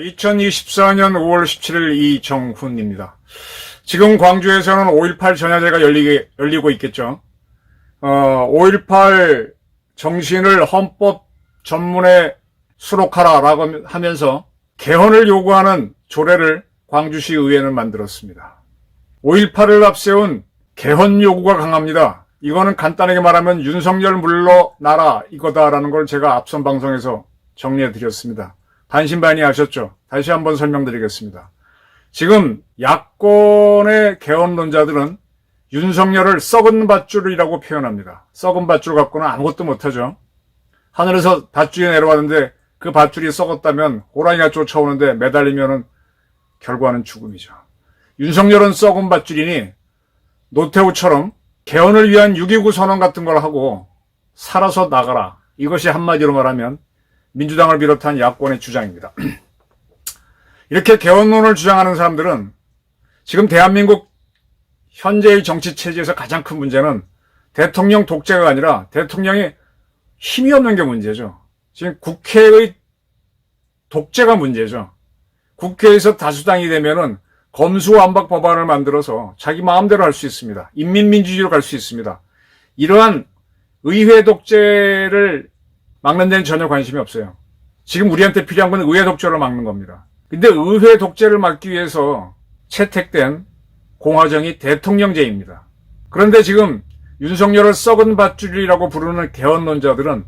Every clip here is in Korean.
2024년 5월 17일 이정훈입니다. 지금 광주에서는 5.18 전야제가 열리고 있겠죠. 5.18 정신을 헌법 전문에 수록하라라고 하면서 개헌을 요구하는 조례를 광주시 의회는 만들었습니다. 5.18을 앞세운 개헌 요구가 강합니다. 이거는 간단하게 말하면 윤석열 물러나라 이거다라는 걸 제가 앞선 방송에서 정리해 드렸습니다. 반신반의하셨죠? 다시 한번 설명드리겠습니다. 지금 야권의 개헌론자들은 윤석열을 썩은 밧줄이라고 표현합니다. 썩은 밧줄 갖고는 아무것도 못하죠. 하늘에서 밧줄이 내려왔는데 그 밧줄이 썩었다면 호랑이가 쫓아오는데 매달리면은 결과는 죽음이죠. 윤석열은 썩은 밧줄이니 노태우처럼 개헌을 위한 6.29 선언 같은 걸 하고 살아서 나가라. 이것이 한마디로 말하면 민주당을 비롯한 야권의 주장입니다. 이렇게 개헌론을 주장하는 사람들은 지금 대한민국 현재의 정치 체제에서 가장 큰 문제는 대통령 독재가 아니라 대통령이 힘이 없는 게 문제죠. 지금 국회의 독재가 문제죠. 국회에서 다수당이 되면은 검수완박 법안을 만들어서 자기 마음대로 할 수 있습니다. 인민민주주의로 갈 수 있습니다. 이러한 의회 독재를 막는 데는 전혀 관심이 없어요. 지금 우리한테 필요한 건 의회 독재를 막는 겁니다. 근데 의회 독재를 막기 위해서 채택된 공화정이 대통령제입니다. 그런데 지금 윤석열을 썩은 밧줄이라고 부르는 개헌론자들은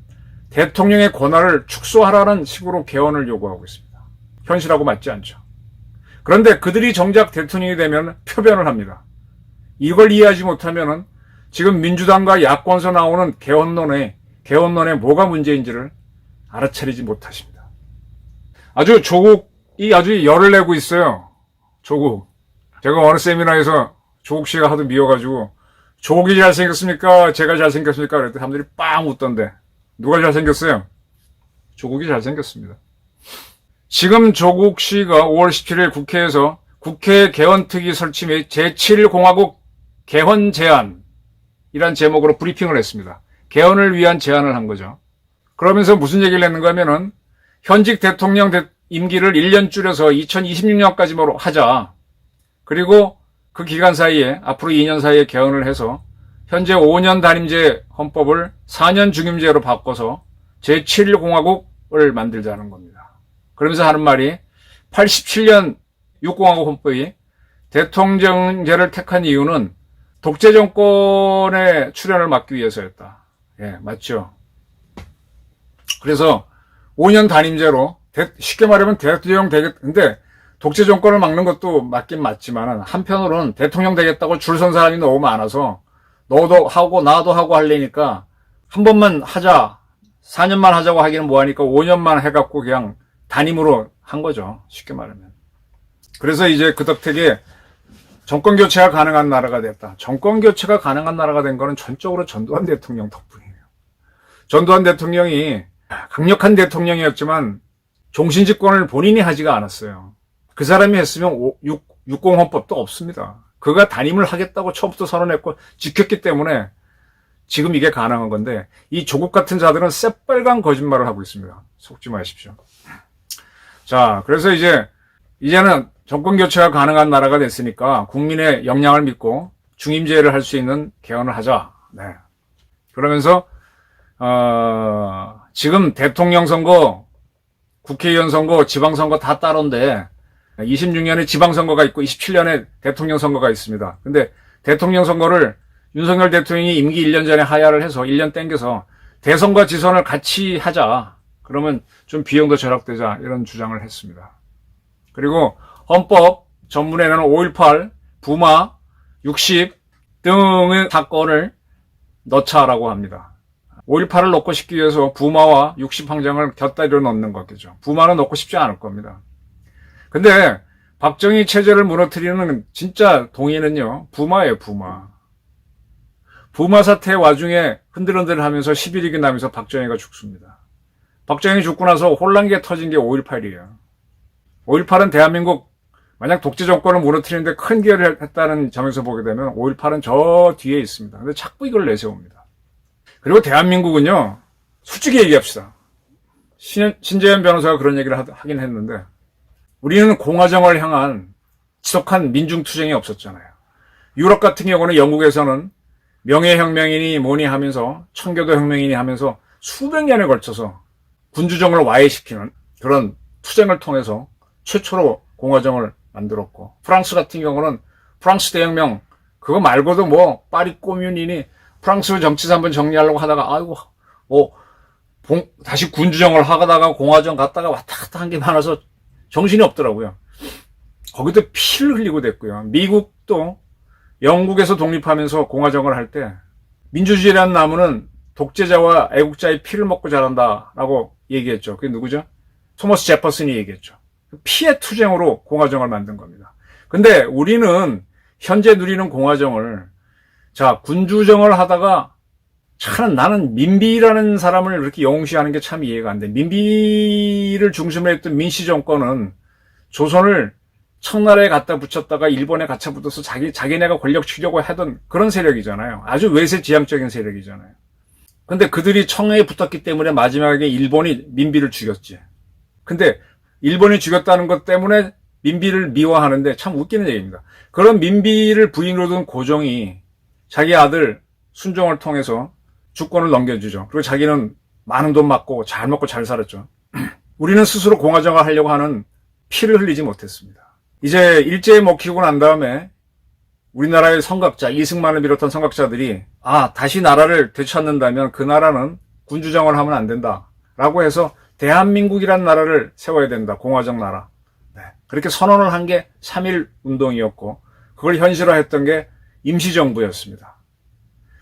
대통령의 권한을 축소하라는 식으로 개헌을 요구하고 있습니다. 현실하고 맞지 않죠. 그런데 그들이 정작 대통령이 되면 표변을 합니다. 이걸 이해하지 못하면은 지금 민주당과 야권에서 나오는 개헌론에 뭐가 문제인지를 알아차리지 못하십니다. 조국이 아주 열을 내고 있어요. 조국. 제가 어느 세미나에서 조국 씨가 하도 미워가지고 조국이 잘생겼습니까? 제가 잘생겼습니까? 그랬더니 사람들이 빵 웃던데 누가 잘생겼어요? 조국이 잘생겼습니다. 지금 조국 씨가 5월 17일 국회에서 국회 개헌특위 설치 및 제7공화국 개헌 제안이란 제목으로 브리핑을 했습니다. 개헌을 위한 제안을 한 거죠. 그러면서 무슨 얘기를 했는가 하면은 현직 대통령 임기를 1년 줄여서 2026년까지로 하자. 그리고 그 기간 사이에 앞으로 2년 사이에 개헌을 해서 현재 5년 단임제 헌법을 4년 중임제로 바꿔서 제7공화국을 만들자는 겁니다. 그러면서 하는 말이 87년 6공화국 헌법이 대통령제를 택한 이유는 독재 정권의 출현을 막기 위해서였다. 예, 맞죠. 그래서 5년 단임제로 쉽게 말하면 대통령 되겠다. 근데 독재 정권을 막는 것도 맞긴 맞지만 한편으로는 대통령 되겠다고 줄 선 사람이 너무 많아서 너도 하고 나도 하고 하려니까 한 번만 하자. 4년만 하자고 하기는 뭐하니까 5년만 해갖고 그냥 단임으로 한 거죠. 쉽게 말하면. 그래서 이제 그 덕택에 정권 교체가 가능한 나라가 됐다. 정권 교체가 가능한 나라가 된 거는 전적으로 전두환 대통령 덕분이에요. 전두환 대통령이 강력한 대통령이었지만 종신집권을 본인이 하지가 않았어요. 그 사람이 했으면 60 헌법도 없습니다. 그가 단임을 하겠다고 처음부터 선언했고 지켰기 때문에 지금 이게 가능한 건데 이 조국 같은 자들은 새빨간 거짓말을 하고 있습니다. 속지 마십시오. 자, 그래서 이제는 정권 교체가 가능한 나라가 됐으니까 국민의 역량을 믿고 중임제를 할 수 있는 개헌을 하자. 네. 그러면서 지금 대통령 선거, 국회의원 선거, 지방선거 다 따로인데 26년에 지방선거가 있고 27년에 대통령 선거가 있습니다. 근데 대통령 선거를 윤석열 대통령이 임기 1년 전에 하야를 해서 1년 땡겨서 대선과 지선을 같이 하자. 그러면 좀 비용도 절약되자. 이런 주장을 했습니다. 그리고 헌법 전문에는 5.18, 부마, 60 등의 사건을 넣자라고 합니다. 5.18을 넣고 싶기 위해서 부마와 60 항장을 곁다리로 넣는 거겠죠. 부마는 넣고 싶지 않을 겁니다. 근데 박정희 체제를 무너뜨리는 진짜 동의는요, 부마예요, 부마. 부마 사태 와중에 흔들흔들하면서 11.2기 나면서 박정희가 죽습니다. 박정희 죽고 나서 혼란기가 터진 게 5.18이에요. 5.18은 대한민국 만약 독재 정권을 무너뜨리는데 큰 기여를 했다는 점에서 보게 되면 5.18은 저 뒤에 있습니다. 근데 자꾸 이걸 내세웁니다. 그리고 대한민국은요, 솔직히 얘기합시다. 신재현 변호사가 그런 얘기를 하긴 했는데, 우리는 공화정을 향한 지속한 민중투쟁이 없었잖아요. 유럽 같은 경우는 영국에서는 명예혁명이니 뭐니 하면서 청교도 혁명이니 하면서 수백 년에 걸쳐서 군주정을 와해시키는 그런 투쟁을 통해서 최초로 공화정을 만들었고, 프랑스 같은 경우는 프랑스 대혁명 그거 말고도 뭐 파리 꼬뮌이니 프랑스 정치사 한번 정리하려고 하다가 아이고 다시 군주정을 하다가 공화정 갔다가 왔다 갔다 한 게 많아서 정신이 없더라고요. 거기도 피를 흘리고 됐고요. 미국도 영국에서 독립하면서 공화정을 할 때 민주주의라는 나무는 독재자와 애국자의 피를 먹고 자란다라고 얘기했죠. 그게 누구죠? 토머스 제퍼슨이 얘기했죠. 피의 투쟁으로 공화정을 만든 겁니다. 근데 우리는 현재 누리는 공화정을 군주정을 하다가 참 나는 민비라는 사람을 이렇게 영웅시하는 게 참 이해가 안 돼. 민비를 중심으로 했던 민씨 정권은 조선을 청나라에 갖다 붙였다가 일본에 갖다 붙어서 자기네가 권력 치려고 하던 그런 세력이잖아요. 아주 외세지향적인 세력이잖아요. 근데 그들이 청나라에 붙었기 때문에 마지막에 일본이 민비를 죽였지. 근데 일본이 죽였다는 것 때문에 민비를 미워하는데 참 웃기는 얘기입니다. 그런 민비를 부인으로 둔 고종이 자기 아들 순종을 통해서 주권을 넘겨주죠. 그리고 자기는 많은 돈 받고 잘 먹고 잘 살았죠. 우리는 스스로 공화정을 하려고 하는 피를 흘리지 못했습니다. 이제 일제에 먹히고 난 다음에 우리나라의 선각자, 이승만을 비롯한 선각자들이 다시 나라를 되찾는다면 그 나라는 군주정을 하면 안 된다라고 해서 대한민국이라는 나라를 세워야 된다. 공화정 나라. 그렇게 선언을 한 게 3.1 운동이었고 그걸 현실화했던 게 임시정부였습니다.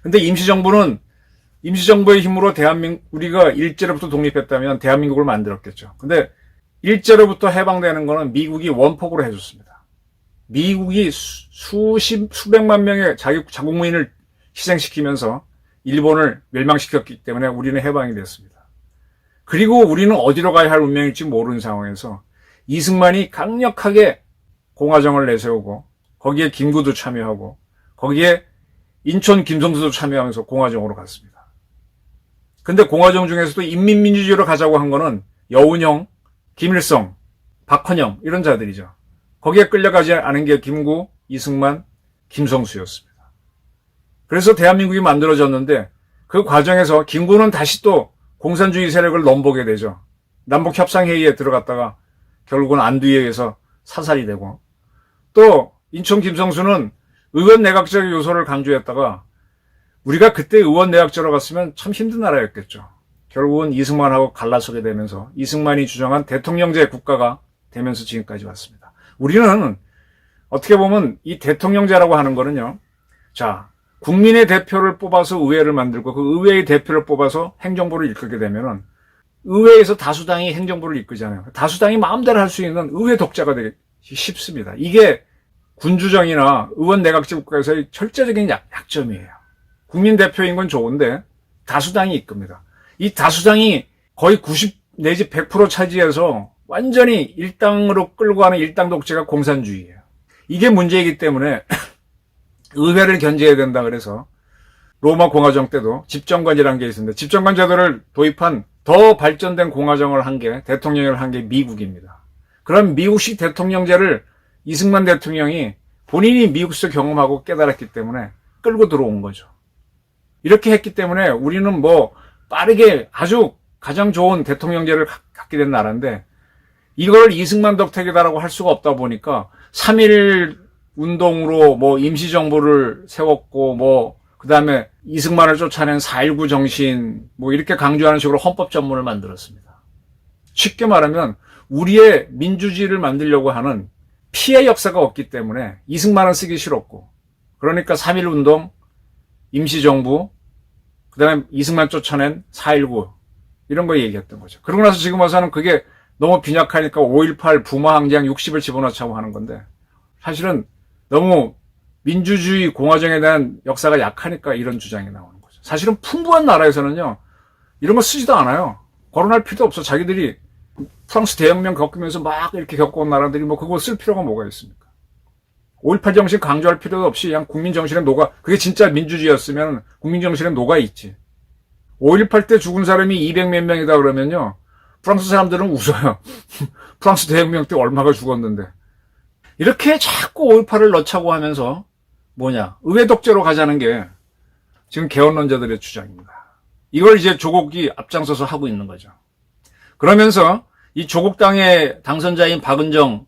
근데 임시정부의 힘으로 우리가 일제로부터 독립했다면 대한민국을 만들었겠죠. 근데 일제로부터 해방되는 거는 미국이 원폭으로 해줬습니다. 미국이 수백만 명의 자국민을 희생시키면서 일본을 멸망시켰기 때문에 우리는 해방이 됐습니다. 그리고 우리는 어디로 가야 할 운명일지 모르는 상황에서 이승만이 강력하게 공화정을 내세우고 거기에 김구도 참여하고 거기에 인천 김성수도 참여하면서 공화정으로 갔습니다. 근데 공화정 중에서도 인민민주주의로 가자고 한 거는 여운형, 김일성, 박헌영 이런 자들이죠. 거기에 끌려가지 않은 게 김구, 이승만, 김성수였습니다. 그래서 대한민국이 만들어졌는데 그 과정에서 김구는 다시 또 공산주의 세력을 넘보게 되죠. 남북협상회의에 들어갔다가 결국은 안두에 의해서 사살이 되고 또 인천 김성수는 의원 내각제의 요소를 강조했다가 우리가 그때 의원 내각제로 갔으면 참 힘든 나라였겠죠. 결국은 이승만하고 갈라서게 되면서 이승만이 주장한 대통령제 국가가 되면서 지금까지 왔습니다. 우리는 어떻게 보면 이 대통령제라고 하는 거는요. 국민의 대표를 뽑아서 의회를 만들고 그 의회의 대표를 뽑아서 행정부를 이끌게 되면은 의회에서 다수당이 행정부를 이끌잖아요. 다수당이 마음대로 할 수 있는 의회 독재가 되기 쉽습니다. 이게 군주정이나 의원 내각제 국가에서의 절대적인 약점이에요. 국민 대표인 건 좋은데 다수당이 이끕니다. 이 다수당이 거의 90 내지 100% 차지해서 완전히 일당으로 끌고 가는 일당 독재가 공산주의예요. 이게 문제이기 때문에 의회를 견제해야 된다 그래서 로마 공화정 때도 집정관이라는 게 있었는데 집정관 제도를 도입한 더 발전된 공화정을 한 게 대통령을 한 게 미국입니다. 그런 미국식 대통령제를 이승만 대통령이 본인이 미국에서 경험하고 깨달았기 때문에 끌고 들어온 거죠. 이렇게 했기 때문에 우리는 빠르게 아주 가장 좋은 대통령제를 갖게 된 나라인데 이걸 이승만 덕택이다라고 할 수가 없다 보니까 3.1 운동으로 임시정부를 세웠고 그 다음에 이승만을 쫓아낸 4.19 정신 이렇게 강조하는 식으로 헌법 전문을 만들었습니다. 쉽게 말하면 우리의 민주주의를 만들려고 하는 피해 역사가 없기 때문에 이승만은 쓰기 싫었고 그러니까 3.1 운동, 임시정부, 그 다음에 이승만 쫓아낸 4.19 이런 거 얘기했던 거죠. 그러고 나서 지금 와서는 그게 너무 빈약하니까 5.18 부마항쟁 60을 집어넣자고 하는 건데 사실은 너무 민주주의 공화정에 대한 역사가 약하니까 이런 주장이 나오는 거죠. 사실은 풍부한 나라에서는요 이런 거 쓰지도 않아요. 거론할 필요도 없어. 자기들이 프랑스 대혁명 겪으면서 막 이렇게 겪어온 나라들이 뭐 그거 쓸 필요가 뭐가 있습니까? 5.18 정신 강조할 필요도 없이 그냥 국민 정신에 녹아, 그게 진짜 민주주의였으면 국민 정신에 녹아 있지. 5.18 때 죽은 사람이 200 몇 명이다 그러면요, 프랑스 사람들은 웃어요. 프랑스 대혁명 때 얼마가 죽었는데. 이렇게 자꾸 5.18을 넣자고 하면서 의회 독재로 가자는 게 지금 개헌론자들의 주장입니다. 이걸 이제 조국이 앞장서서 하고 있는 거죠. 그러면서 이 조국당의 당선자인 박은정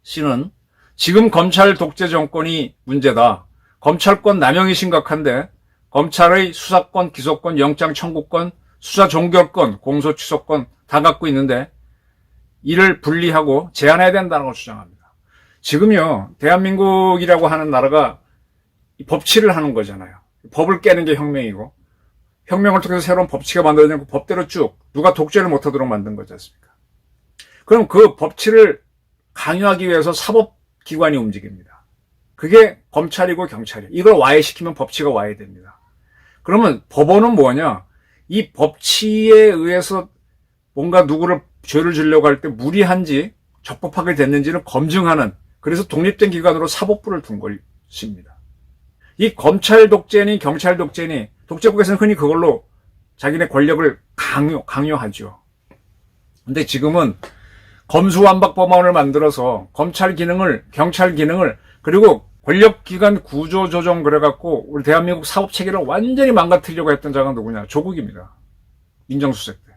씨는 지금 검찰 독재 정권이 문제다. 검찰권 남용이 심각한데 검찰의 수사권, 기소권, 영장 청구권, 수사 종결권, 공소 취소권 다 갖고 있는데 이를 분리하고 제한해야 된다고 주장합니다. 지금요, 대한민국이라고 하는 나라가 법치를 하는 거잖아요. 법을 깨는 게 혁명이고, 혁명을 통해서 새로운 법치가 만들어지고 법대로 쭉 누가 독재를 못하도록 만든 거지 않습니까? 그럼 그 법치를 강요하기 위해서 사법기관이 움직입니다. 그게 검찰이고 경찰이에요. 이걸 와해시키면 법치가 와해됩니다. 그러면 법원은 뭐냐? 이 법치에 의해서 뭔가 누구를 죄를 지려고 할 때 무리한지 적법하게 됐는지를 검증하는, 그래서 독립된 기관으로 사법부를 둔 것입니다. 이 검찰 독재니 경찰 독재니, 독재국에서는 흔히 그걸로 자기네 권력을 강요하죠. 근데 지금은 검수완박법안을 만들어서 검찰 기능을, 경찰 기능을, 그리고 권력기관 구조 조정 그래갖고 우리 대한민국 사법체계를 완전히 망가뜨리려고 했던 자가 누구냐? 조국입니다. 민정수석 때.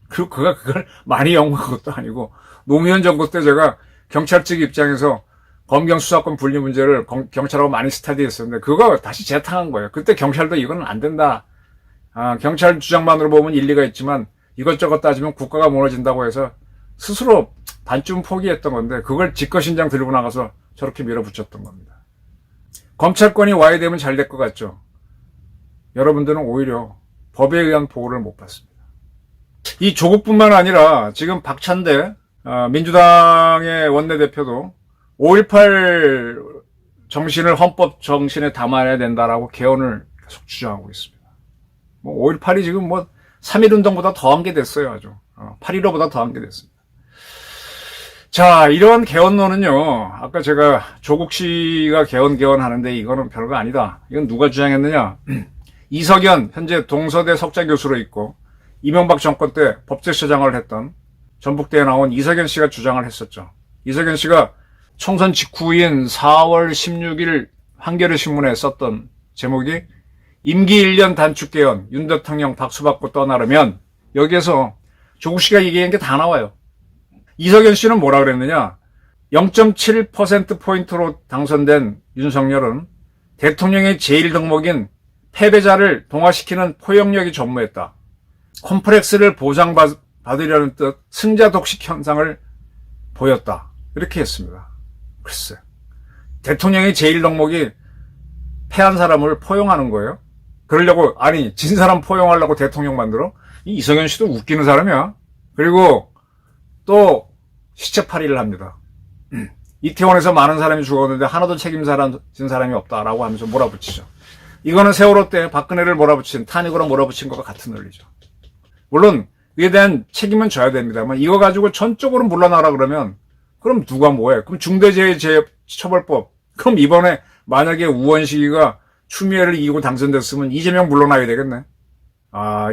그리고 그걸 많이 연구한 것도 아니고, 노무현 정부 때 제가 경찰 측 입장에서 검경 수사권 분리 문제를 경찰하고 많이 스터디했었는데 그거 다시 재탕한 거예요. 그때 경찰도 이거는 안 된다. 경찰 주장만으로 보면 일리가 있지만 이것저것 따지면 국가가 무너진다고 해서 스스로 반쯤 포기했던 건데, 그걸 직거신장 들고 나가서 저렇게 밀어붙였던 겁니다. 검찰권이 와야 되면 잘 될 것 같죠. 여러분들은 오히려 법에 의한 보호를 못 받습니다. 이 조국뿐만 아니라 지금 박찬대 민주당의 원내대표도 5.18 정신을 헌법 정신에 담아야 된다라고 개헌을 계속 주장하고 있습니다. 5.18이 지금 3.1운동보다 더한 게 됐어요, 아주. 8.15보다 더한 게 됐습니다. 자, 이런 개헌론은요, 아까 제가 조국 씨가 개헌하는데 이거는 별거 아니다. 이건 누가 주장했느냐? 이석연, 현재 동서대 석좌 교수로 있고, 이명박 정권 때 법제처장을 했던 전북대에 나온 이석연 씨가 주장을 했었죠. 이석연 씨가 총선 직후인 4월 16일 한겨레 신문에 썼던 제목이 임기 1년 단축 개헌, 윤 대통령 박수 받고 떠나려면, 여기에서 조국 씨가 얘기한 게 다 나와요. 이석연 씨는 뭐라 그랬느냐? 0.7%포인트로 당선된 윤석열은 대통령의 제1 덕목인 패배자를 동화시키는 포용력이 전무했다. 콤플렉스를 보상받으려는 뜻 승자 독식 현상을 보였다. 이렇게 했습니다. 글쎄, 대통령의 제1 덕목이 패한 사람을 포용하는 거예요? 그러려고, 아니, 진 사람 포용하려고 대통령 만들어? 이 이석연 씨도 웃기는 사람이야. 그리고 또 시체팔이를 합니다. 이태원에서 많은 사람이 죽었는데 하나도 책임진 사람이 없다라고 하면서 몰아붙이죠. 이거는 세월호 때 박근혜를 몰아붙인, 탄핵으로 몰아붙인 것과 같은 논리죠. 물론 이에 대한 책임은 져야 됩니다만, 이거 가지고 전적으로 물러나라 그러면 그럼 누가 뭐해? 그럼 중대재해처벌법. 그럼 이번에 만약에 우원식이가 추미애를 이기고 당선됐으면 이재명 물러나야 되겠네.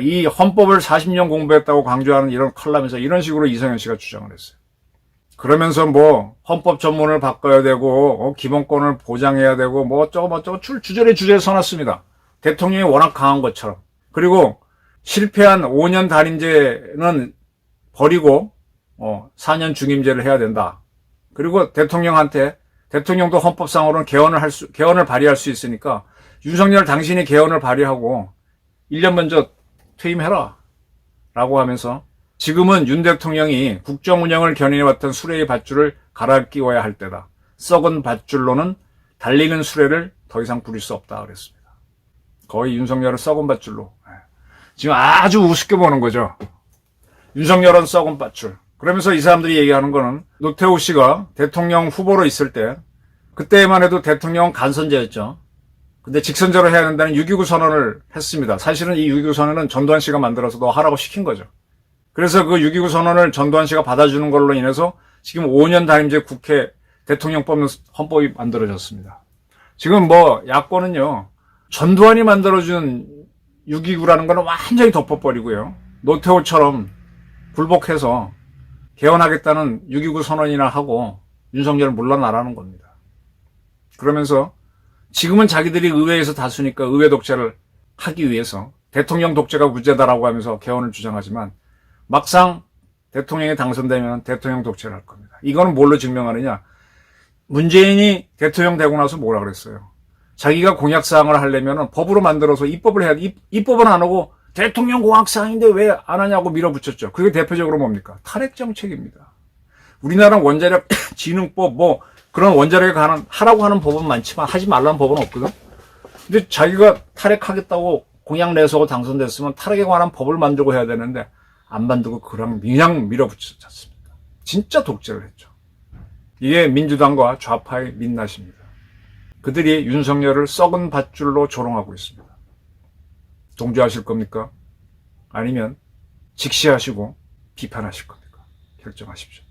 이 헌법을 40년 공부했다고 강조하는 이런 컬럼에서 이런 식으로 이성현 씨가 주장을 했어요. 그러면서 헌법 전문을 바꿔야 되고, 기본권을 보장해야 되고, 어쩌고 주저리 써놨습니다. 대통령이 워낙 강한 것처럼. 그리고 실패한 5년 단임제는 버리고, 4년 중임제를 해야 된다. 그리고 대통령도 헌법상으로는 개헌을 발의할 수 있으니까, 윤석열 당신이 개헌을 발의하고, 1년 먼저 퇴임해라. 라고 하면서, 지금은 윤 대통령이 국정 운영을 견인해왔던 수레의 밧줄을 갈아 끼워야 할 때다. 썩은 밧줄로는 달리는 수레를 더 이상 부릴 수 없다. 그랬습니다. 거의 윤석열은 썩은 밧줄로. 지금 아주 우습게 보는 거죠. 윤석열은 썩은 밧줄. 그러면서 이 사람들이 얘기하는 거는, 노태우 씨가 대통령 후보로 있을 때, 그때만 해도 대통령은 간선제였죠. 근데 직선제로 해야 된다는 6.29 선언을 했습니다. 사실은 이 6.29 선언은 전두환 씨가 만들어서 너 하라고 시킨 거죠. 그래서 그 6.29 선언을 전두환 씨가 받아주는 걸로 인해서 지금 5년 단임제 국회 대통령 뽑는 헌법이 만들어졌습니다. 지금 뭐 야권은요, 전두환이 만들어준 6.29라는 거는 완전히 덮어버리고요. 노태우처럼 굴복해서 개헌하겠다는 6.29 선언이나 하고 윤석열을 물러나라는 겁니다. 그러면서 지금은 자기들이 의회에서 다수니까 의회 독재를 하기 위해서 대통령 독재가 문제다라고 하면서 개헌을 주장하지만 막상 대통령이 당선되면 대통령 독재를 할 겁니다. 이거는 뭘로 증명하느냐? 문재인이 대통령 되고 나서 뭐라 그랬어요? 자기가 공약사항을 하려면 법으로 만들어서 입법을 해야 돼. 입법은 안 하고 대통령 공약사항인데 왜 안 하냐고 밀어붙였죠. 그게 대표적으로 뭡니까? 탈핵 정책입니다. 우리나라 원자력 진흥법 뭐 그런 원자력에 관한 하라고 하는 법은 많지만 하지 말라는 법은 없거든. 근데 자기가 탈핵하겠다고 공약 내서 당선됐으면 탈핵에 관한 법을 만들고 해야 되는데 안 만들고 그냥 밀어붙였지 않습니까? 진짜 독재를 했죠. 이게 민주당과 좌파의 민낯입니다. 그들이 윤석열을 썩은 밧줄로 조롱하고 있습니다. 동조하실 겁니까? 아니면 직시하시고 비판하실 겁니까? 결정하십시오.